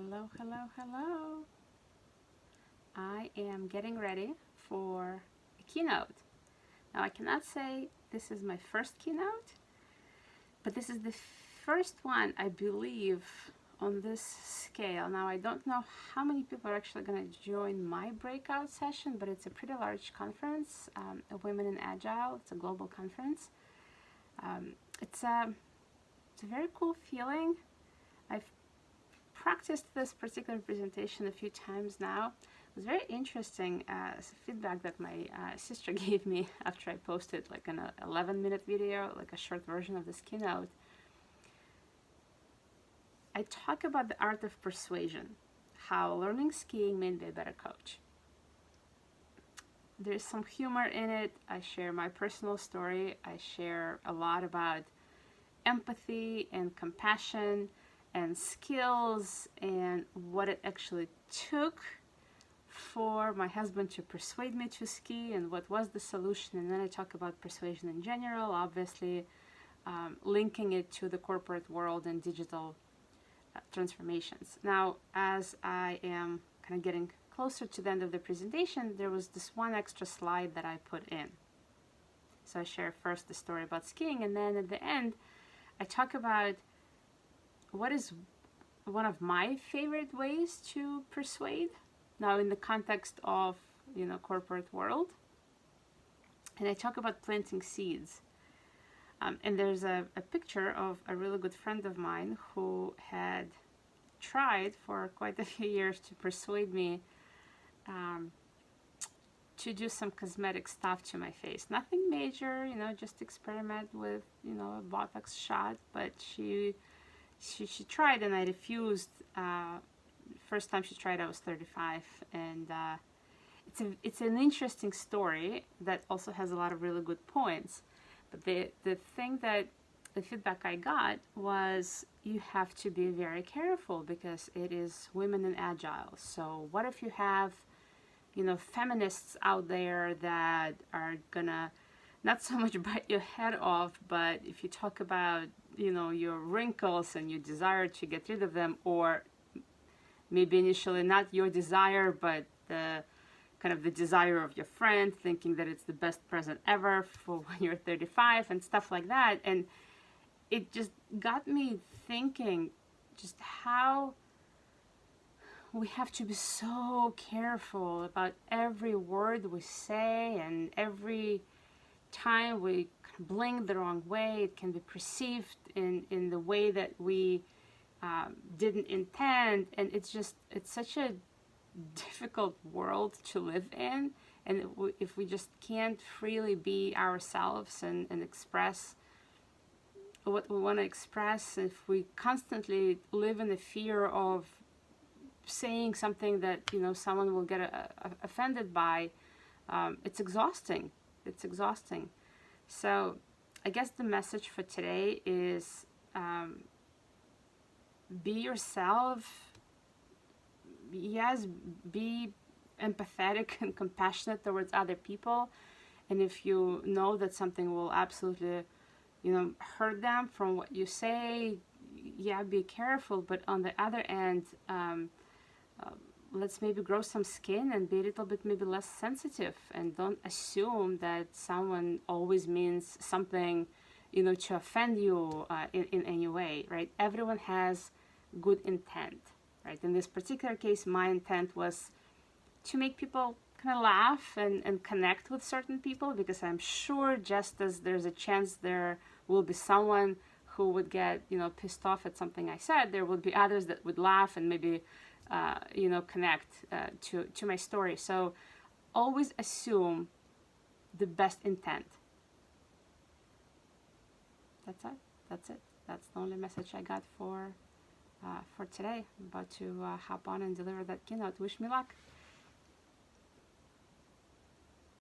Hello, hello, hello. I am getting ready for a keynote. Now, I cannot say this is my first keynote, but this is the first one, I believe, on this scale. Now, I don't know how many people are actually going to join my breakout session, but it's a pretty large conference, Women in Agile. It's a global conference. It's a very cool feeling. I've practiced this particular presentation a few times now. It was very interesting feedback that my sister gave me after I posted like an 11-minute video, like a short version of this keynote. I talk about the art of persuasion, how learning skiing made me a better coach. There's some humor in it. I share my personal story. I share a lot about empathy and compassion and skills and what it actually took for my husband to persuade me to ski and what was the solution. And then I talk about persuasion in general, obviously linking it to the corporate world and digital transformations. Now, as I am kind of getting closer to the end of the presentation, there was this one extra slide that I put in. So I share first the story about skiing, and then at the end I talk about what is one of my favorite ways to persuade, now in the context of, corporate world. And I talk about planting seeds. And there's a picture of a really good friend of mine who had tried for quite a few years to persuade me to do some cosmetic stuff to my face. Nothing major, just experiment with, a Botox shot, but she tried and I refused. First time she tried I was 35, and it's an interesting story that also has a lot of really good points. But the feedback I got was you have to be very careful because it is women in agile. So what if you have feminists out there that are gonna not so much bite your head off, but if you talk about your wrinkles and your desire to get rid of them, or maybe initially not your desire, but the kind of the desire of your friend, thinking that it's the best present ever for when you're 35 and stuff like that. And it just got me thinking just how we have to be so careful about every word we say, and every time we blink the wrong way, it can be perceived in the way that we didn't intend. And it's such a difficult world to live in. And if we just can't freely be ourselves and express what we want to express, if we constantly live in the fear of saying something that someone will get offended by, it's exhausting. It's exhausting. So I guess the message for today is be yourself. Yes, be empathetic and compassionate towards other people. And if you know that something will absolutely hurt them from what you say, be careful. But on the other end, let's maybe grow some skin and be a little bit maybe less sensitive, and don't assume that someone always means something to offend you in any way, right? Everyone has good intent, right? In this particular case, my intent was to make people kind of laugh and connect with certain people, because I'm sure just as there's a chance there will be someone who would get pissed off at something I said, there would be others that would laugh and maybe connect to my story. So always assume the best intent. That's it. That's the only message I got for today. I'm about to hop on and deliver that keynote. Wish me luck.